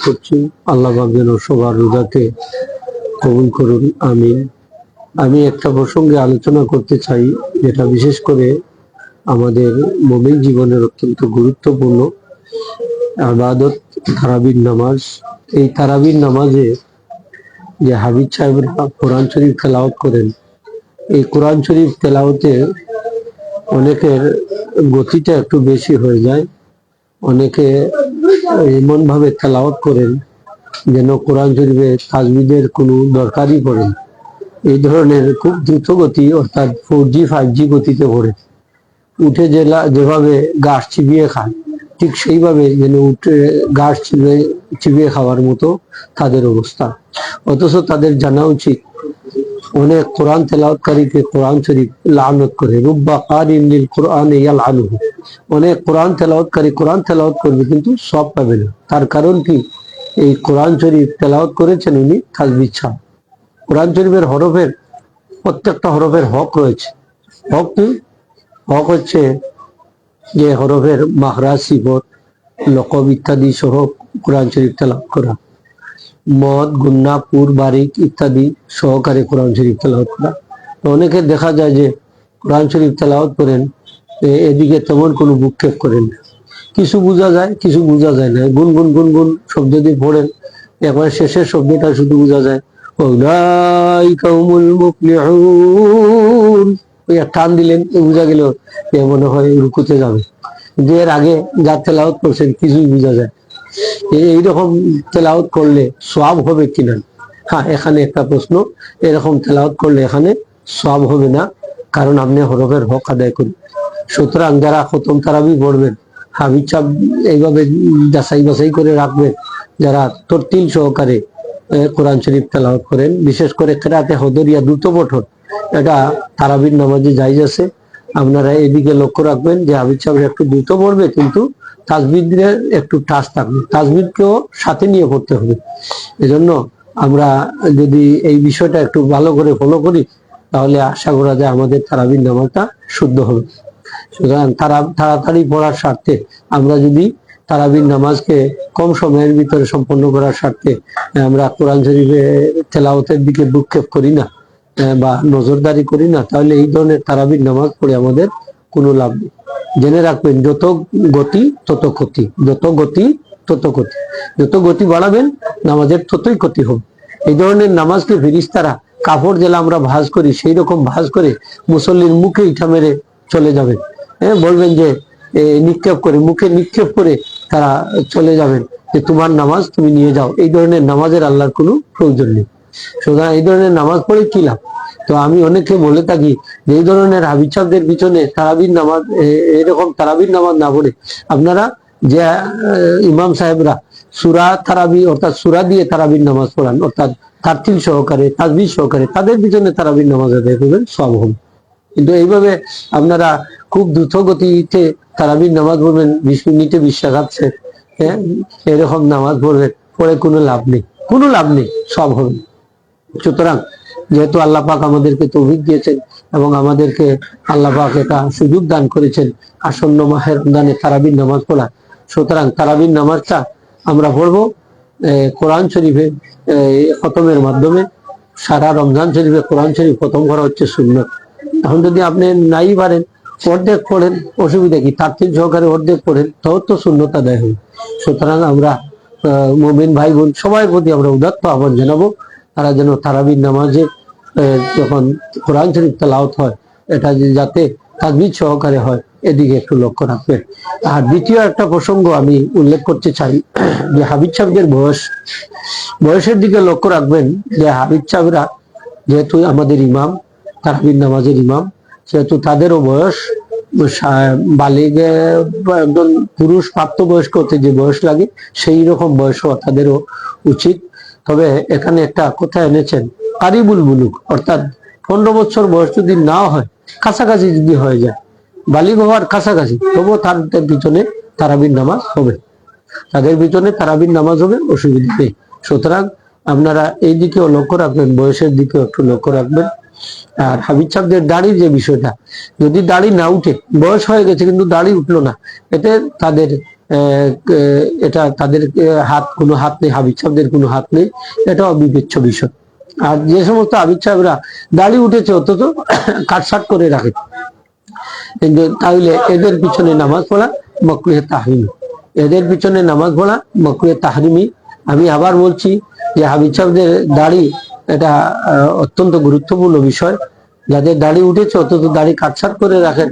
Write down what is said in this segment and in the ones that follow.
করছি আল্লাহ পাক যেন সবার রোজাকে কবুল করুন, আমিন। আমি একটা প্রসঙ্গে আলোচনা করতে চাই, যেটা বিশেষ করে আমাদের মুমিন জীবনের অত্যন্ত গুরুত্বপূর্ণ ইবাদত, তারাবির নামাজ। এই তারাবির নামাজে যে হাবিব সাহেবরা কোরআন শরীফ তেলাওয়াত করেন, এই কোরআন শরীফ তেলাওয়াতে অনেকের গতিটা একটু বেশি হয়ে যায়। অনেকে এমন ভাবে তেলাওয়াত করেন যেন কোরআন শরীফে তাজবিদের কোনো দরকারই পড়ে না। এই ধরনের খুব দ্রুত গতি, অর্থাৎ 4G 5G গতিতে পড়ে, উঠে যেভাবে গাছ চিবিয়ে খায়, ঠিক সেইভাবে যেন উঠে গাছ চিবিয়ে খাওয়ার মতো তাদের অবস্থা। অথচ তাদের জানা উচিত, অনেক কোরআন তেলাওয়াতকারীকে কোরআন শরীফ লানত করে, রুব্বা কারিন লিল কোরআন ইয়ালআনুহু। অনেক কোরআন তেলাওয়াতকারী কোরআন তেলাওয়াত করবে কিন্তু সব পাবে না। তার কারণ কি? এই কোরআন শরীফ তেলাওয়াত করেছেন উনি তাসবিহ ছাড়া। কোরআন শরীফের হরফের প্রত্যেকটা হরফের হক রয়েছে। হক কি? হক হচ্ছে যে হরফের মাখরাজ, সিফত, লকব ইত্যাদি সহ কোরআন শরীফ তেলাওয়াত করা, মদ, গুন্না, পুর, বারিক ইত্যাদি সহকারে কোরআন শরীফ তেলাওয়াত করা। তো অনেকে দেখা যায় যে কোরআন শরীফ তেলাওয়াত করেন, এদিকে তেমন কোনো ভূক্ষেপ করেন না। কিছু বোঝা যায়, কিছু বোঝা যায় না। গুনগুন গুনগুন শব্দ দিয়ে পড়েন, একবারে শেষের শব্দটা শুধু বোঝা যায়, উলাইকা হুমুল মুফলিহুন। ওই টান দিলেন, বোঝা গেল মনে হয় রুকুতে যাবে, কিন্তু এর আগে যা তেলাওয়াত করছেন কিছুই বোঝা যায়। এইরকম তেলাওয়াত করলে সওয়াব হবে কিনা? হ্যাঁ, এখানে একটা প্রশ্ন। এরকম তেলাওয়াত করলে এখানে সওয়াব হবে না, কারণ আপনি হরফের হক আদায় করেন। সুতরাং যারা খতম তারাবি পড়বেন, হাবিব সাহেব এইভাবে যাচাই বাছাই করে রাখবেন, যারা তরতিল সহকারে কোরআন শরীফ তেলাওয়াত করেন, বিশেষ করে কেরাতে হদরিয়া দ্রুত পঠন, এটা তারাবির নামাজে জায়েজ আছে। আপনারা এদিকে লক্ষ্য রাখবেন যে হাবিব সাহেব একটু দ্রুত পড়বে, কিন্তু তাজবিদের একটু টাচ থাকবে, তাজবিদকেও সাথে নিয়ে পড়তে হবে। এজন্য আমরা যদি এই বিষয়টা একটু ভালো করে ফলো করি, তাহলে আশা করা যায় আমাদের তারাবির নামাজটা শুদ্ধ হবে। সুতরাং তাড়াতাড়ি পড়ার স্বার্থে আমরা যদি তারাবির নামাজকে কম সময়ের ভিতরে সম্পন্ন করার স্বার্থে আমরা কোরআন শরীফে তেলাওয়াতের দিকে ভ্রুক্ষেপ করি না বা নজরদারি করি না, তাহলে এই ধরনের তারাবির নামাজ পড়ে আমাদের কোনো লাভ নেই। জেনে রাখবেন, যত গতি তত ক্ষতি, যত গতি তত ক্ষতি। যত গতি বাড়াবেন নামাজের ততই ক্ষতি হবে। এই ধরনের নামাজকে ফেরেশতারা কাপড় যেটা আমরা ভাঁজ করি, সেই রকম ভাঁজ করে মুসল্লির মুখে ইটা মেরে চলে যাবেন। বলবেন যে নিক্ষেপ করে, মুখে নিক্ষেপ করে তারা চলে যাবেন যে তোমার নামাজ তুমি নিয়ে যাও। এই ধরনের নামাজের আল্লাহর কোনো প্রয়োজন নেই। সুতরাং এই ধরনের নামাজ পড়ে কি লাভ? তো আমি অনেককে বলে থাকি যে এই ধরনের হাবিব সাহেবদের পিছনে তারাবির নামাজ, এরকম তারাবির নামাজ না পড়ে আপনারা যে ইমাম সাহেবরা সূরা তারাবি অর্থাৎ সূরা দিয়ে তারাবির নামাজ পড়ান, অর্থাৎ তারতিল সহকারে, তাসবিহ সহকারে, তাদের পিছনে তারাবির নামাজ আদায় করবেন, সব হবে। কিন্তু এইভাবে আপনারা খুব দ্রুত গতিতে তারাবির নামাজ পড়বেন, 20 মিনিটে 20 রাকাত, হ্যাঁ, এরকম নামাজ পড়বেন, পড়ে কোনো লাভ নেই, কোনো লাভ নেই, সব হবে। সুতরাং যেহেতু আল্লাহ পাক আমাদেরকে তৌফিক দিয়েছেন এবং আমাদেরকে আল্লাহ পাক এটা সুযোগ দান করেছেন আসন্ন মাহে রমজানে তারাবির নামাজ পড়া, সুতরাং তারাবির নামাজটা আমরা পড়বো কোরআন শরীফে খতমের মাধ্যমে। সারা রমজান শরীফে কোরআন শরীফ খতম করা হচ্ছে সুন্নত। এখন যদি আপনি নাই পারেন, অর্ধেক পড়েন, অসুবিধা কি? তারতিল সহকারে অর্ধেক পড়েন, তাও তো সুন্নত আদায় হবে। সুতরাং আমরা মুমিন ভাই বোন সবার প্রতি আমরা উদাত্ত আহ্বান জানাবো, তারা যেন তারাবির নামাজে যখন কোরআন শরীফ তেলাওয়াত হয়, এটা যাতে তাজবিদ সহকারে হয়, এদিকে একটু লক্ষ্য রাখবেন। আর দ্বিতীয় একটা প্রসঙ্গ আমি উল্লেখ করতে চাই, যে হাবিব সাহেবদের বয়সের দিকে লক্ষ্য রাখবেন। যে হাবিব সাহেবরা যেহেতু আমাদের ইমাম, তারাবির নামাজের ইমাম, সেহেতু তাদেরও বয়স বালিগে, একজন পুরুষ প্রাপ্তবয়স্ক হতে যে বয়স লাগে সেই রকম বয়স তাদেরও উচিত। তবে এখানে একটা কথা এনেছেন, কারিবুল বুলুক, অর্থাৎ 15 বছর বয়স যদি না হয়, কাছাকাছি যদি হয়ে যায়, বালিগ হওয়ার কাছাকাছি, তবুও তাদের পিছনে তারাবির নামাজ হবে, তাদের পিছনে তারাবির নামাজ হবে, অসুবিধা নেই। সুতরাং আপনারা এই দিকেও লক্ষ্য রাখবেন, বয়সের দিকেও একটু লক্ষ্য রাখবেন। আর হাবিব সাহেবদের দাড়ির যে বিষয়টা, যদি দাড়ি না উঠে, বয়স হয়ে গেছে কিন্তু দাড়ি উঠলো না, এতে তাদের এটা তাদের কোনো হাত নেই, হাবিব সাহেবদের কোনো হাত নেই, এটাও বিবেচ্য বিষয়। আর যে সমস্ত হাবিব সাহেবরা দাড়ি উঠেছে অন্তত কাটসাট করে রাখে, কিন্তু তাহলে এদের পিছনে নামাজ পড়া মাকরুহে তাহরিমি, এদের পিছনে নামাজ পড়া মাকরুহে তাহরিমি। আমি আবার বলছি যে হাবিব সাহেবদের দাড়ি এটা অত্যন্ত গুরুত্বপূর্ণ বিষয়। যাদের দাড়ি উঠেছে অন্তত দাড়ি কাটছাট করে রাখেন,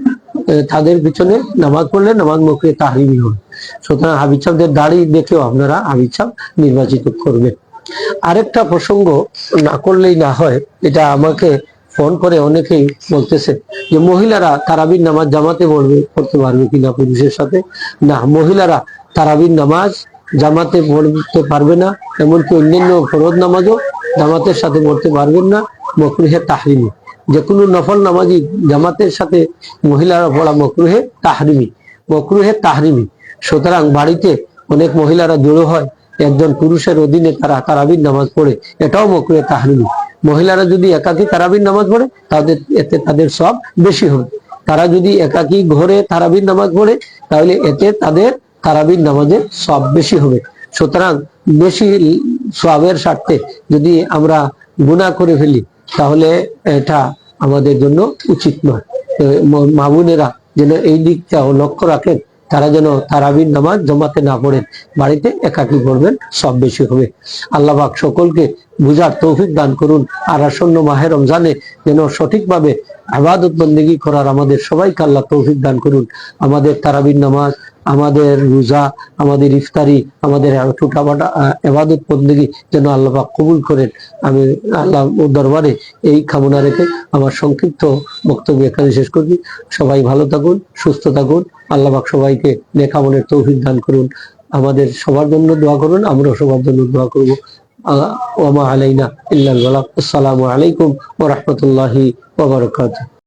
তাদের পিছনে নামাজ পড়লে নামাজ মাকরুহে তাহরিমি হবে। সুতরাং হাবিব সাহেবদের দাড়ি দেখেও আপনারা হাবিব সাহেব নির্বাচিত করবেন। আরেকটা প্রসঙ্গ না করলেই না হয়, এটা আমাকে ফোন করে অনেকেই বলতেছে যে মহিলারা তারাবির নামাজ জামাতে পড়তে পারবে কিনা পুরুষের সাথে। না, মহিলারা তারাবির নামাজ জামাতে পড়তে পারবে না, এমনকি অন্যান্য ফরজ নামাজও জামাতের সাথে পড়তে পারবেন না, মাকরুহে তাহরিমি। যে কোনো নফল নামাজই জামাতের সাথে মহিলারা পড়া মাকরুহে তাহরিমি, মাকরুহে তাহরিমি। সুতরাং বাড়িতে অনেক মহিলারা জড়ো হয়, একজন পুরুষের অধীনে তারা তারাবির নামাজ পড়ে, এটাও মাকরুহে তাহরিমি। মহিলারা যদি একাকী তারাবির নামাজ পড়ে এতে তাদের সব বেশি হবে। তারা যদি একাকী ঘরে তারাবির নামাজ পড়ে তাহলে এতে তাদের তারাবির নামাজের সব বেশি হবে। সুতরাং বেশি সওয়াবের স্বার্থে যদি আমরা গুনাহ করে ফেলি তাহলে এটা আমাদের জন্য উচিত নয়। মা বোনেরা যেন এই দিকটা লক্ষ্য রাখেন, তারা যেন তারাবির নামাজ জামাতে না পড়েন, বাড়িতে একাকী পড়বেন, সব বেশি হবে। আল্লাহ পাক সকলকে বুঝার তৌফিক দান করুন। আর আসন্ন মাহে রমজানে যেন সঠিকভাবে ইবাদত বন্দেগী করার আমাদের সবাইকে আল্লাহ তৌফিক দান করুন। আমাদের তারাবির নামাজ, আমাদের রোজা, আমাদের ইফতারি, আমাদের ছোটখাটো ইবাদত বন্দেগী যেন আল্লাহ পাক কবুল করেন। আমি আল্লাহ দরবারে এই কামনা রেখে আমার সংক্ষিপ্ত বক্তব্য এখানে শেষ করছি। সবাই ভালো থাকুন, সুস্থ থাকুন। আল্লাহ পাক সবাইকে নেক আমলের তৌফিক দান করুন। আমাদের সবার জন্য দোয়া করুন, আমরা সবার জন্য দোয়া করব। ওয়া মা আলাইনা ইল্লাল বালাগ। আসসালামু আলাইকুম ওয়া রাহমাতুল্লাহি ওয়া বারাকাতুহু।